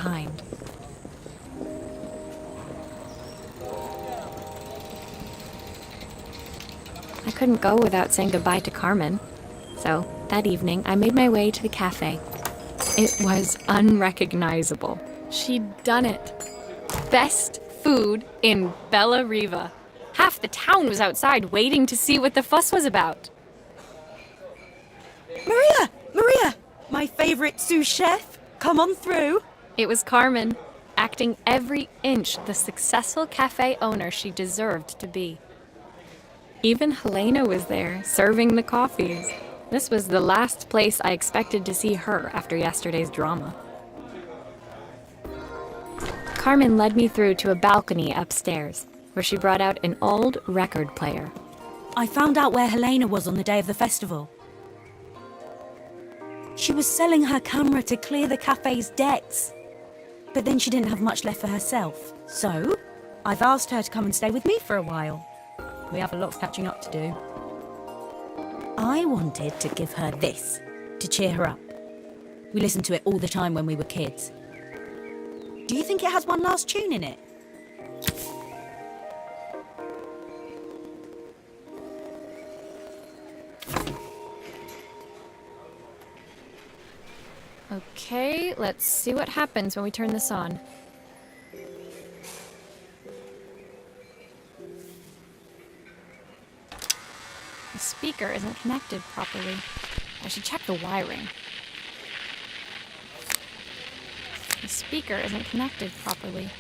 behind. I couldn't go without saying goodbye to Carmen. So, that evening, I made my way to the cafe. It was unrecognizable. She'd done it. Best food in Bella Riva. Half the town was outside waiting to see what the fuss was about. Maria! My favorite sous chef. Come on through. It was Carmen, acting every inch the successful cafe owner she deserved to be. Even Helena was there, serving the coffees. This was the last place I expected to see her after yesterday's drama. Carmen led me through to a balcony upstairs, where she brought out an old record player. I found out where Helena was on the day of the festival. She was selling her camera to clear the cafe's debts. But then she didn't have much left for herself. So, I've asked her to come and stay with me for a while. We have a lot of catching up to do. I wanted to give her this, to cheer her up. We listened to it all the time when we were kids. Do you think it has one last tune in it? Okay, let's see what happens when we turn this on. The speaker isn't connected properly. I should check the wiring. The speaker isn't connected properly.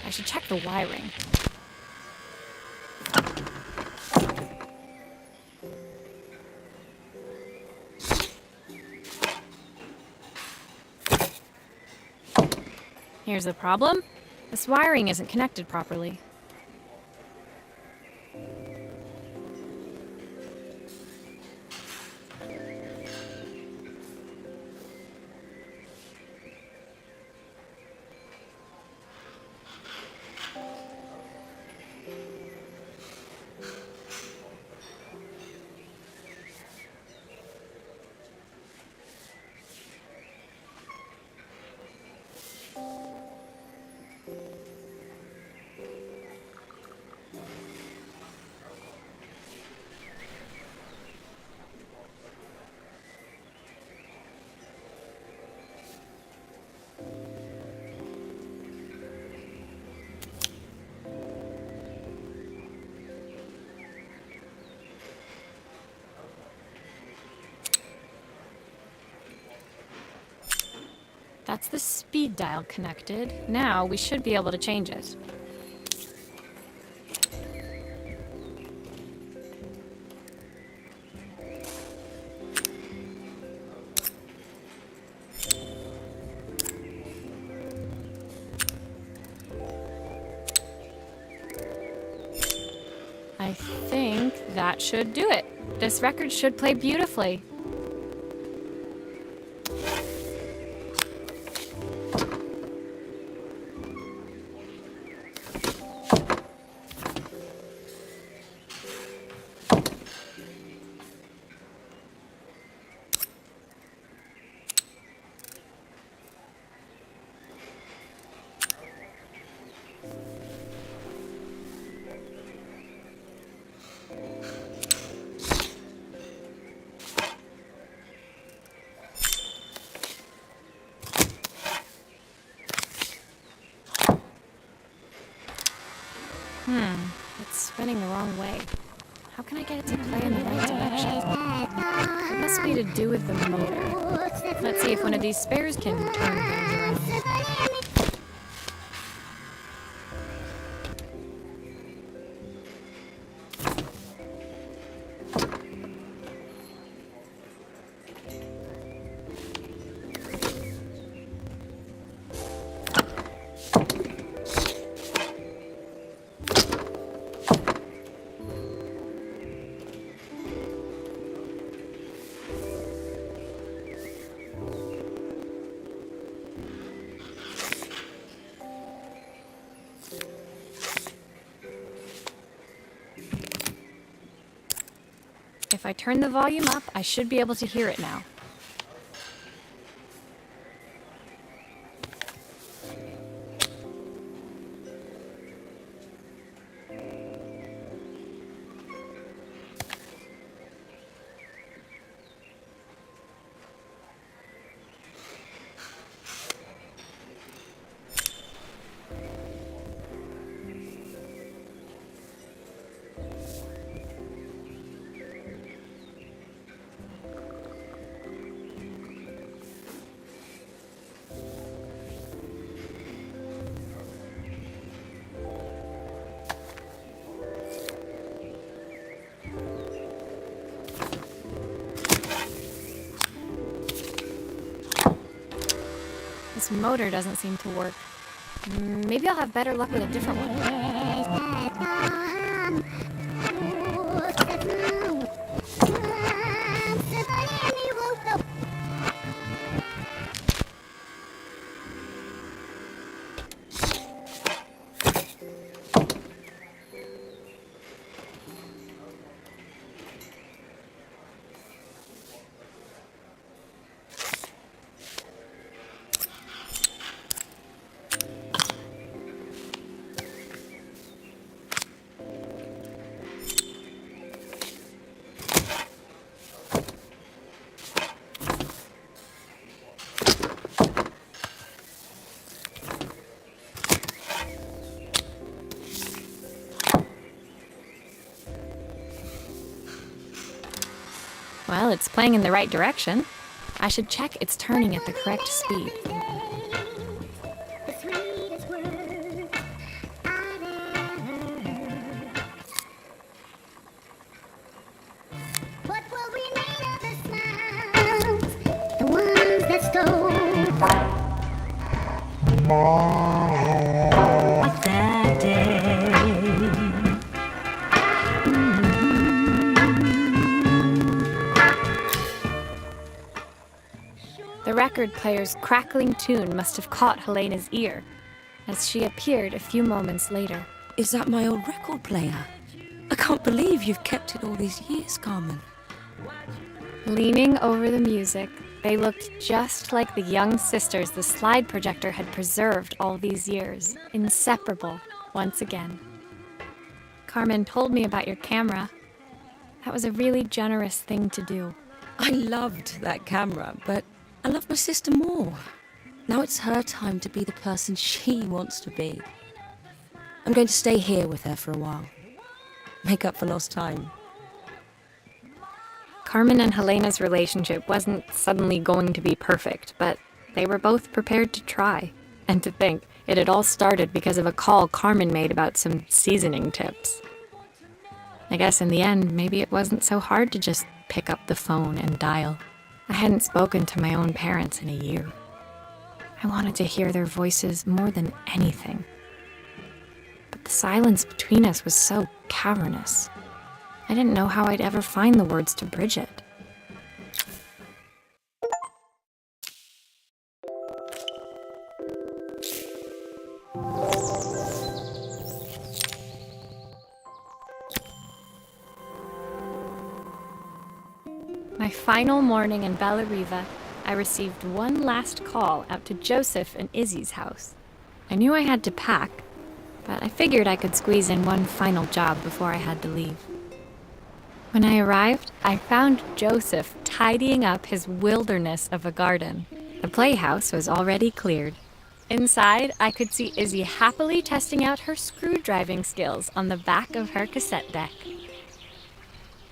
I should check the wiring. Here's the problem. This wiring isn't connected properly. That's the speed dial connected. Now we should be able to change it. I think that should do it. This record should play beautifully. It's spinning the wrong way. How can I get it to play in the right direction? It must be to do with the motor. Let's see if one of these spares can turn things around. If I turn the volume up, I should be able to hear it now. This motor doesn't seem to work. Maybe I'll have better luck with a different one. Well, it's playing in the right direction. I should check it's turning at the correct speed. What will remain of the smiles, the ones that stole That day. The record player's crackling tune must have caught Helena's ear, as she appeared a few moments later. Is that my old record player? I can't believe you've kept it all these years, Carmen. Leaning over the music, they looked just like the young sisters the slide projector had preserved all these years, inseparable once again. Carmen told me about your camera. That was a really generous thing to do. I loved that camera, but I love my sister more. Now it's her time to be the person she wants to be. I'm going to stay here with her for a while. Make up for lost time. Carmen and Helena's relationship wasn't suddenly going to be perfect, but they were both prepared to try. And to think, it had all started because of a call Carmen made about some seasoning tips. I guess in the end, maybe it wasn't so hard to just pick up the phone and dial. I hadn't spoken to my own parents in a year. I wanted to hear their voices more than anything. But the silence between us was so cavernous. I didn't know how I'd ever find the words to bridge it. My final morning in Bellariva, I received one last call out to Joseph and Izzy's house. I knew I had to pack, but I figured I could squeeze in one final job before I had to leave. When I arrived, I found Joseph tidying up his wilderness of a garden. The playhouse was already cleared. Inside, I could see Izzy happily testing out her screwdriving skills on the back of her cassette deck.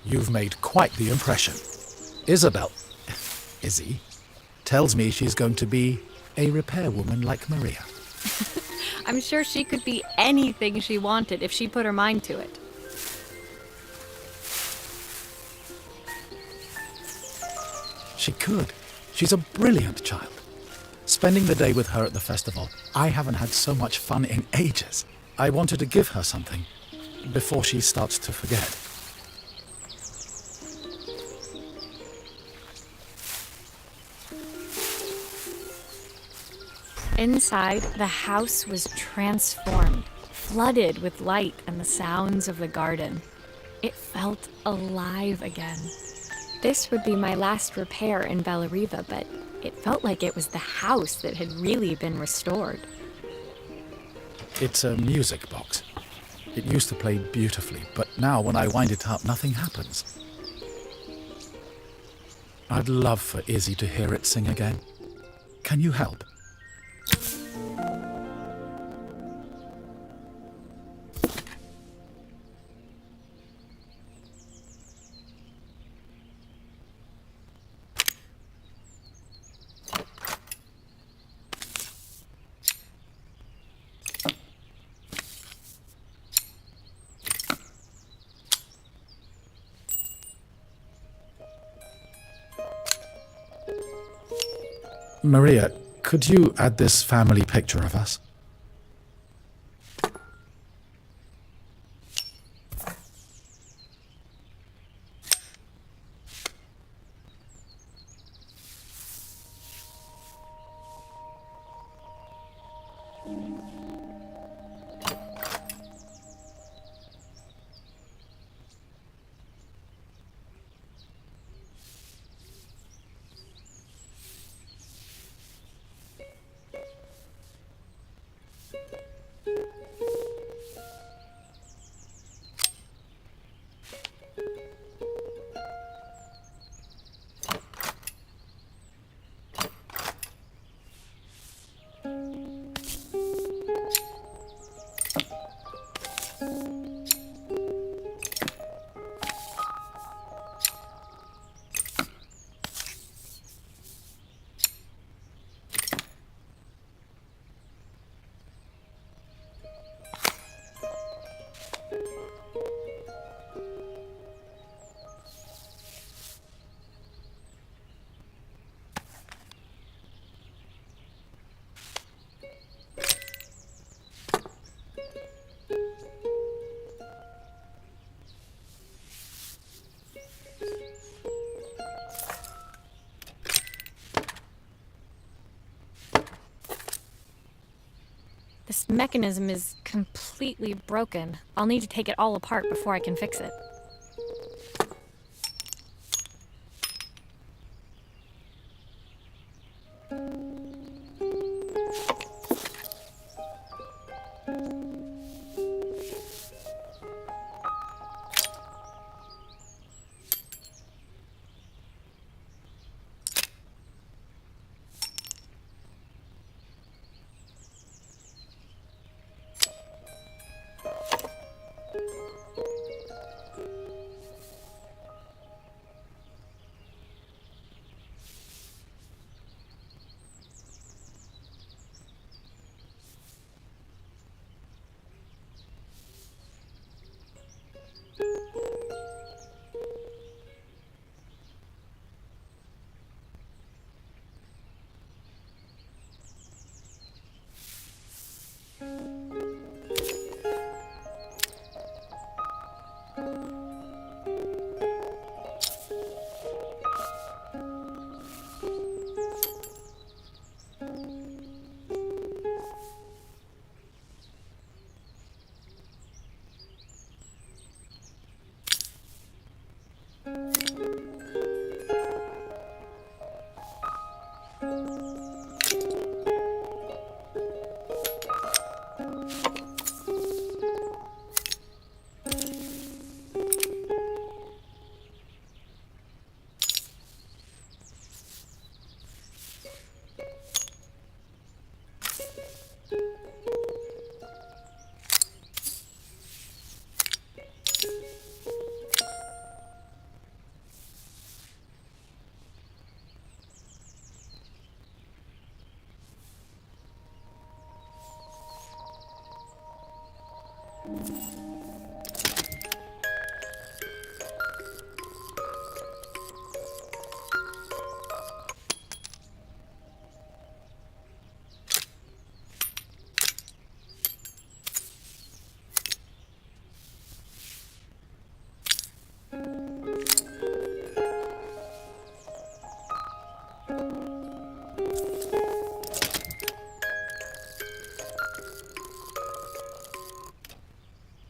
You've made quite the impression. Izzy, tells me she's going to be a repairwoman like Maria. I'm sure she could be anything she wanted if she put her mind to it. She could. She's a brilliant child. Spending the day with her at the festival, I haven't had so much fun in ages. I wanted to give her something before she starts to forget. Inside, the house was transformed, flooded with light and the sounds of the garden. It felt alive again. This would be my last repair in Bellariva, but it felt like it was the house that had really been restored. It's a music box. It used to play beautifully, but now when I wind it up, nothing happens. I'd love for Izzy to hear it sing again. Can you help? Maria, Could you add this family picture of us? This mechanism is completely broken. I'll need to take it all apart before I can fix it.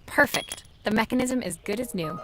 Perfect. The mechanism is good as new.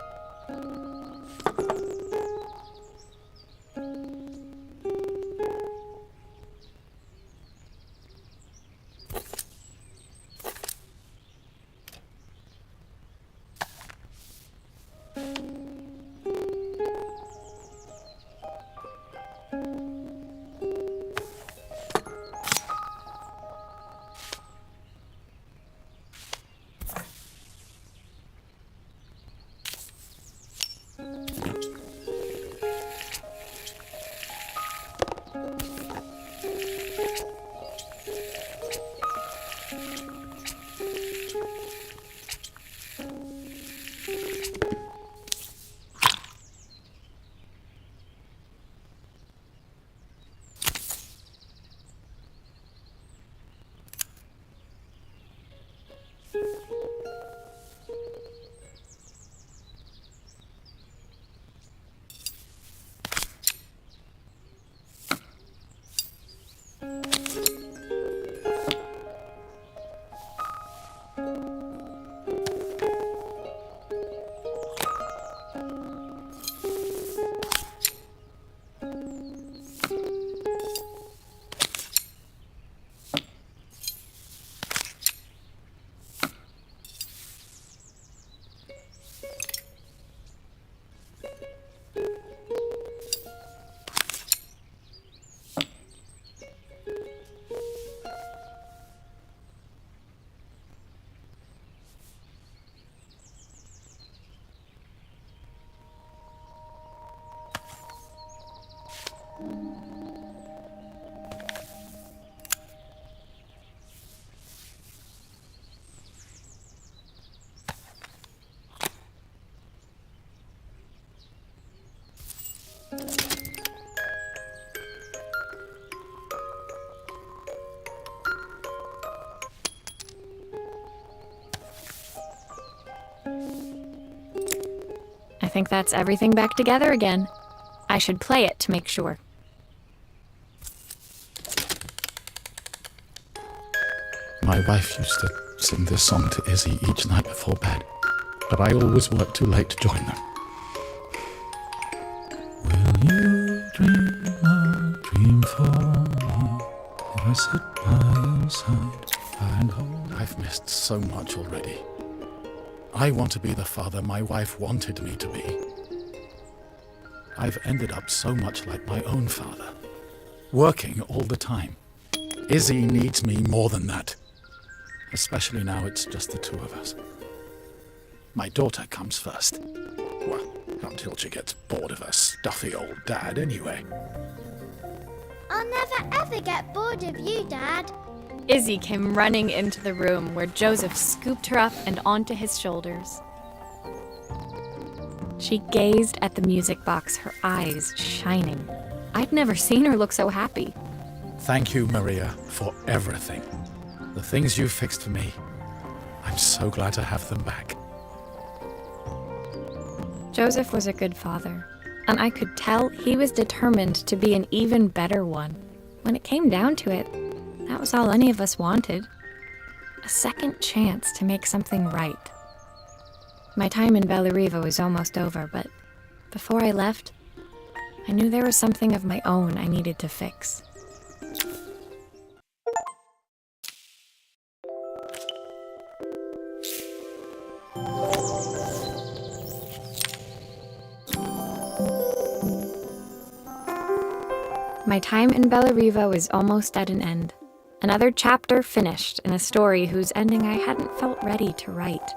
think that's everything back together again. I should play it to make sure. My wife used to sing this song to Izzy each night before bed, but I always worked too late to join them. Will you dream a dream for me? If I sit by your side and hold. I've missed so much already. I want to be the father my wife wanted me to be. I've ended up so much like my own father, working all the time. Izzy needs me more than that, especially now it's just the two of us. My daughter comes first. Well, until she gets bored of her stuffy old dad anyway. I'll never ever get bored of you, Dad. Izzy came running into the room where Joseph scooped her up and onto his shoulders. She gazed at the music box, her eyes shining. I'd never seen her look so happy. Thank you, Maria, for everything. The things you fixed for me. I'm so glad to have them back. Joseph was a good father, and I could tell he was determined to be an even better one. When it came down to it, that was all any of us wanted. A second chance to make something right. My time in Bellariva was almost over, but before I left, I knew there was something of my own I needed to fix. My time in Bellariva was almost at an end. Another chapter finished in a story whose ending I hadn't felt ready to write.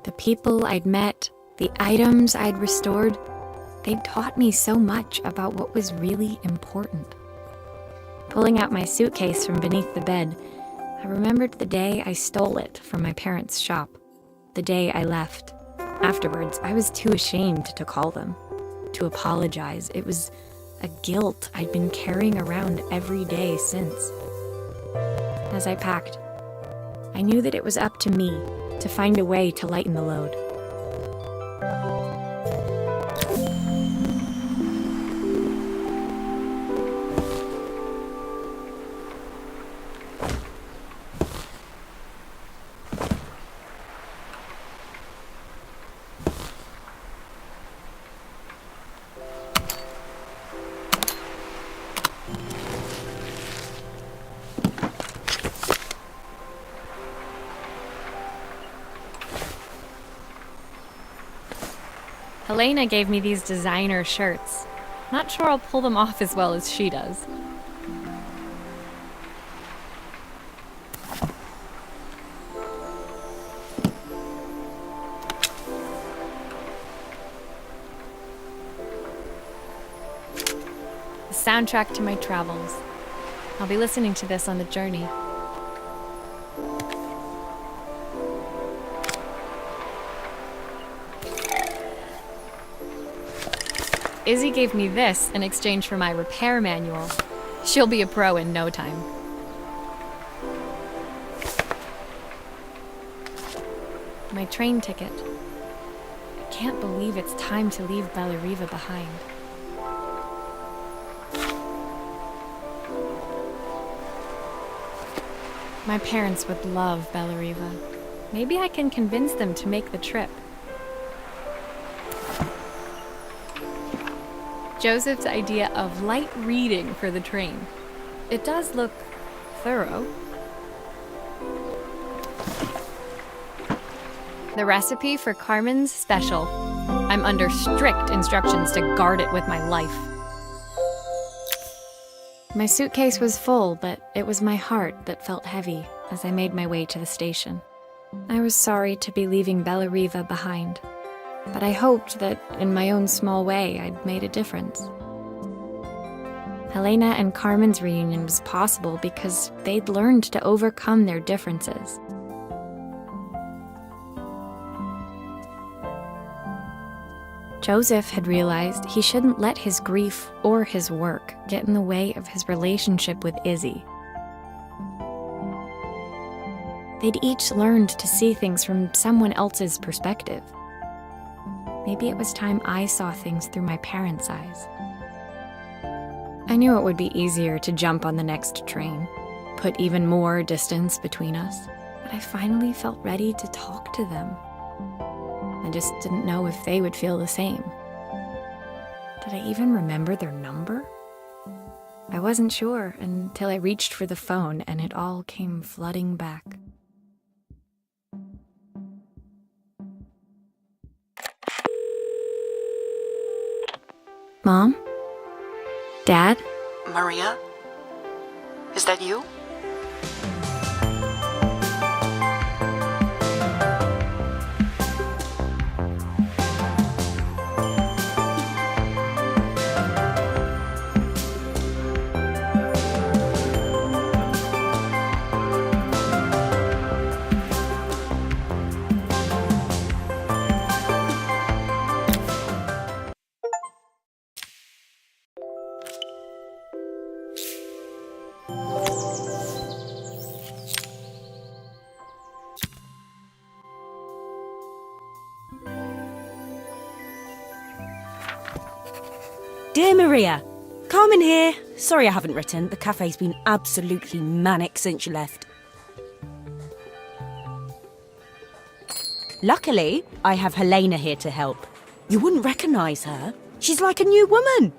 The people I'd met, the items I'd restored, they'd taught me so much about what was really important. Pulling out my suitcase from beneath the bed, I remembered the day I stole it from my parents' shop, the day I left. Afterwards, I was too ashamed to call them, to apologize. It was a guilt I'd been carrying around every day since. As I packed, I knew that it was up to me to find a way to lighten the load. Helena gave me these designer shirts. Not sure I'll pull them off as well as she does. The soundtrack to my travels. I'll be listening to this on the journey. Izzy gave me this in exchange for my repair manual. She'll be a pro in no time. My train ticket. I can't believe it's time to leave Bellariva behind. My parents would love Bellariva. Maybe I can convince them to make the trip. Joseph's idea of light reading for the train. It does look thorough. The recipe for Carmen's special. I'm under strict instructions to guard it with my life. My suitcase was full, but it was my heart that felt heavy as I made my way to the station. I was sorry to be leaving Bellariva behind, but I hoped that, in my own small way, I'd made a difference. Helena and Carmen's reunion was possible because they'd learned to overcome their differences. Joseph had realized he shouldn't let his grief or his work get in the way of his relationship with Izzy. They'd each learned to see things from someone else's perspective. maybe it was time I saw things through my parents' eyes. I knew it would be easier to jump on the next train, put even more distance between us, but I finally felt ready to talk to them. I just didn't know if they would feel the same. Did I even remember their number? I wasn't sure until I reached for the phone and it all came flooding back. Mom? Dad? Maria? Is that you? Dear Maria, Carmen here. Sorry I haven't written. The cafe's been absolutely manic since you left. Luckily, I have Helena here to help. You wouldn't recognise her. She's like a new woman.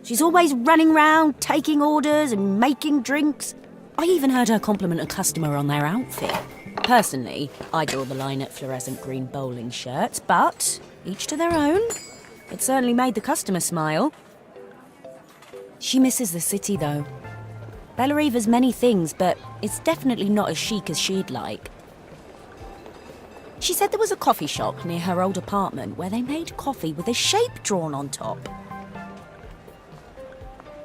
She's always running round, taking orders and making drinks. I even heard her compliment a customer on their outfit. Personally, I draw the line at fluorescent green bowling shirts, but each to their own. It certainly made the customer smile. She misses the city, though. Bellariva's many things, but it's definitely not as chic as she'd like. She said there was a coffee shop near her old apartment where they made coffee with a shape drawn on top.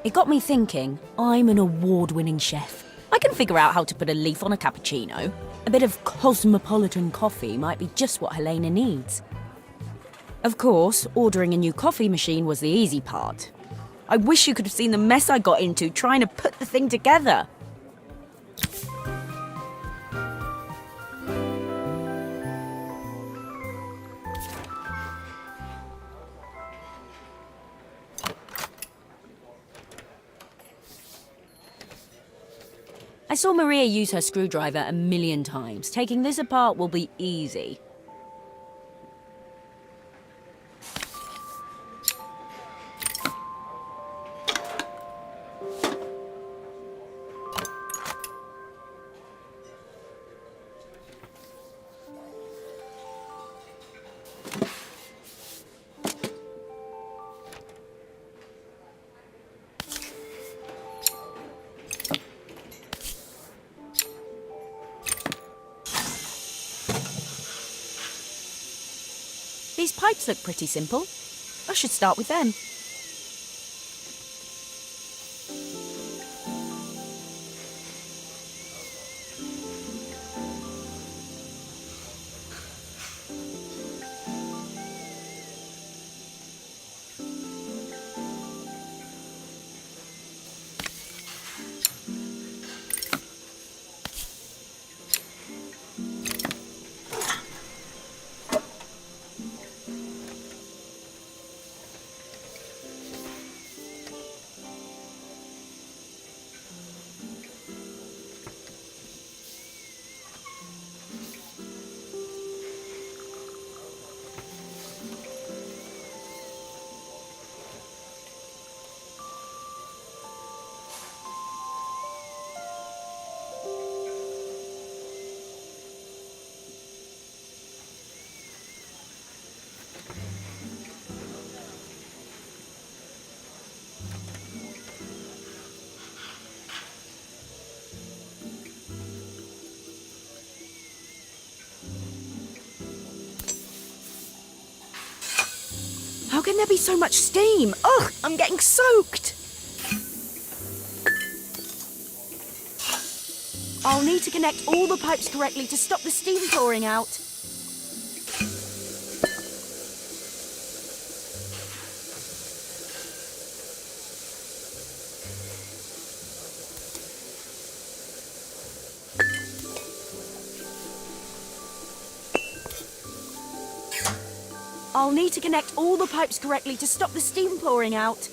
It got me thinking, I'm an award-winning chef. I can figure out how to put a leaf on a cappuccino. A bit of cosmopolitan coffee might be just what Helena needs. Of course, ordering a new coffee machine was the easy part. I wish you could have seen the mess I got into trying to put the thing together. I saw Maria use her screwdriver a million times. Taking this apart will be easy. These pipes look pretty simple. I should start with them. How can there be so much steam? Ugh, I'm getting soaked. I'll need to connect all the pipes correctly to stop the steam pouring out. I'll need to connect all the pipes correctly to stop the steam pouring out.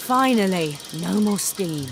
Finally, no more steam.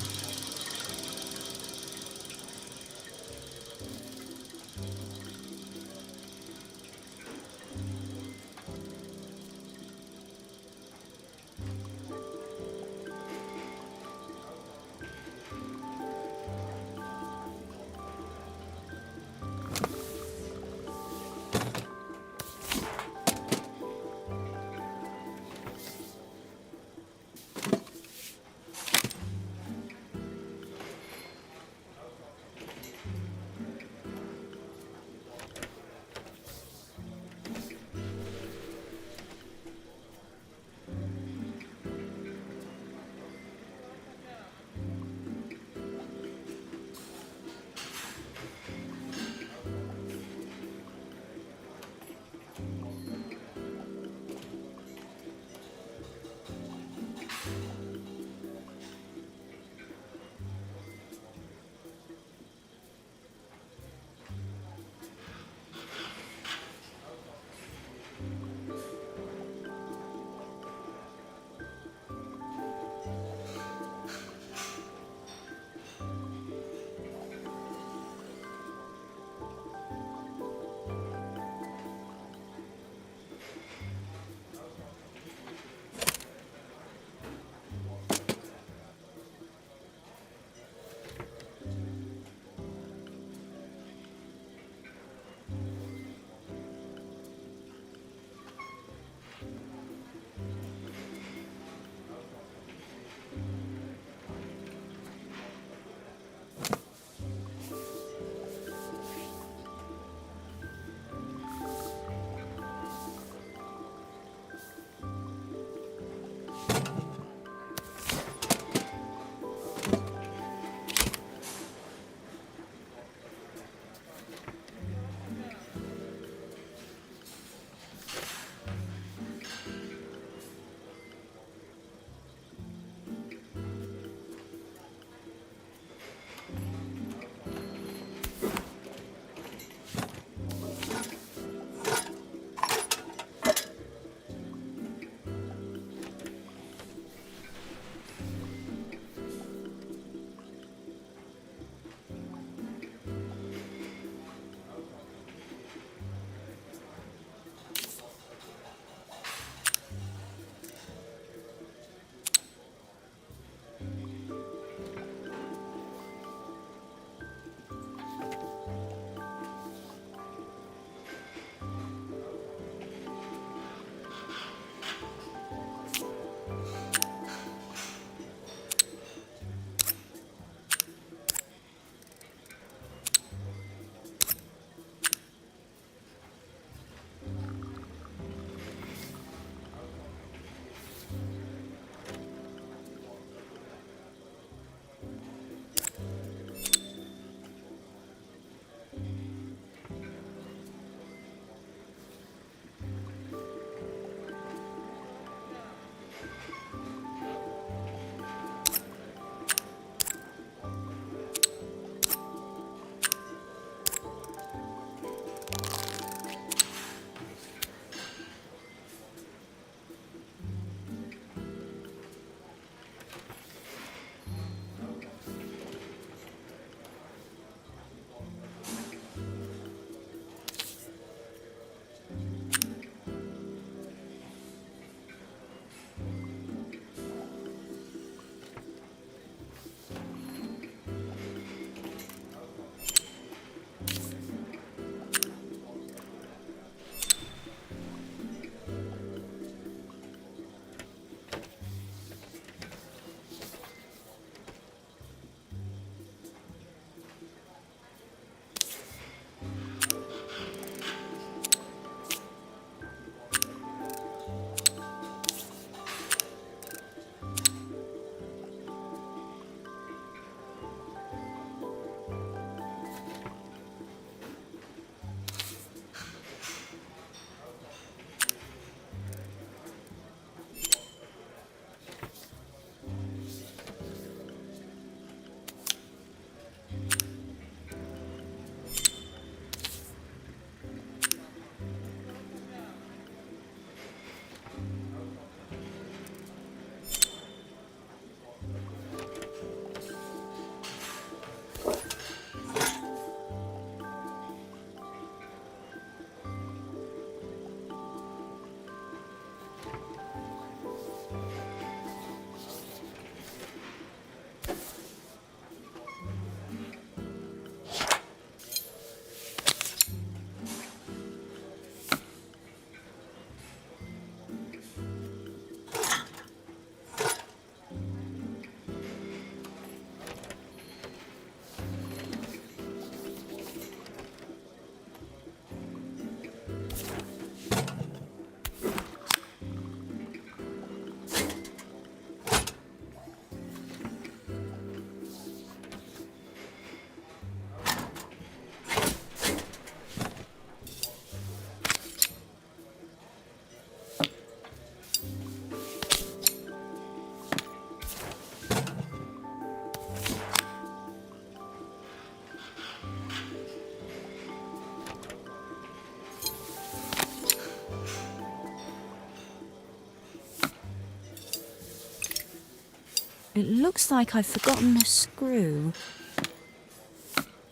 It looks like I've forgotten a screw.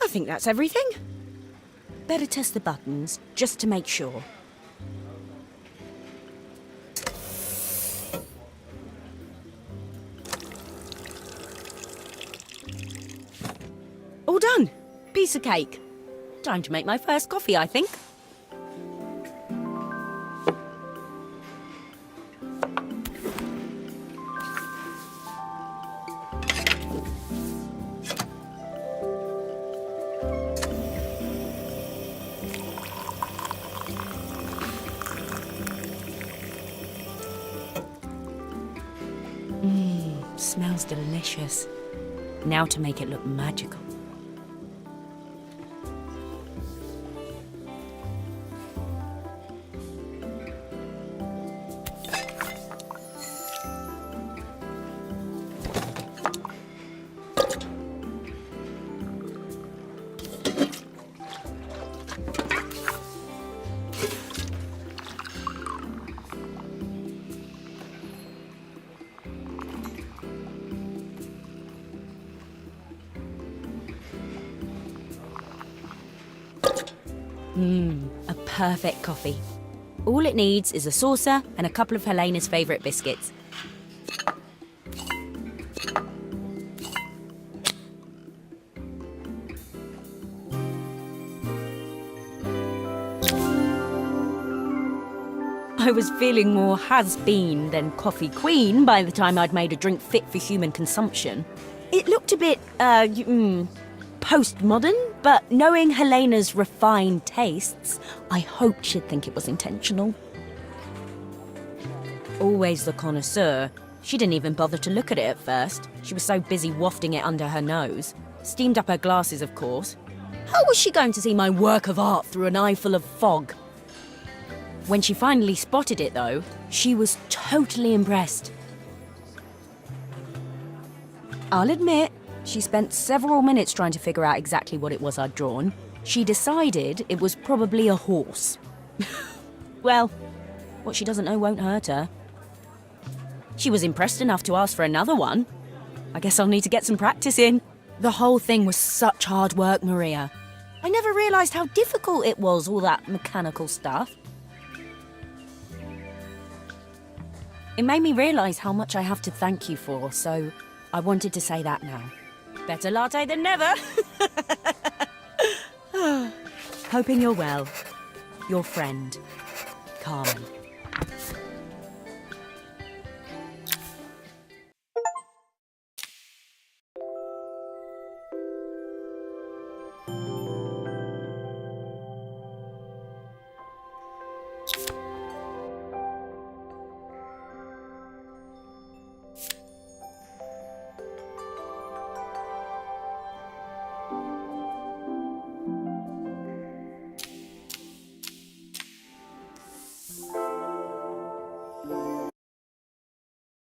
I think that's everything. Better test the buttons, just to make sure. All done. Piece of cake. Time to make my first coffee, I think. Smells delicious. Now to make it look magical. A perfect coffee. All it needs is a saucer and a couple of Helena's favourite biscuits. I was feeling more has-been than coffee queen by the time I'd made a drink fit for human consumption. It looked a bit, postmodern, but knowing Helena's refined tastes, I hoped she'd think it was intentional. always the connoisseur, she didn't even bother to look at it at first. She was so busy wafting it under her nose. Steamed up her glasses, of course. How was she going to see my work of art through an eye full of fog? When she finally spotted it, though, she was totally impressed. I'll admit, she spent several minutes trying to figure out exactly what it was I'd drawn. She decided it was probably a horse. Well, what she doesn't know won't hurt her. She was impressed enough to ask for another one. I guess I'll need to get some practice in. The whole thing was such hard work, Maria. I never realised how difficult it was, all that mechanical stuff. It made me realise how much I have to thank you for, so I wanted to say that now. Better latte than never. Hoping you're well. Your friend, Carmen.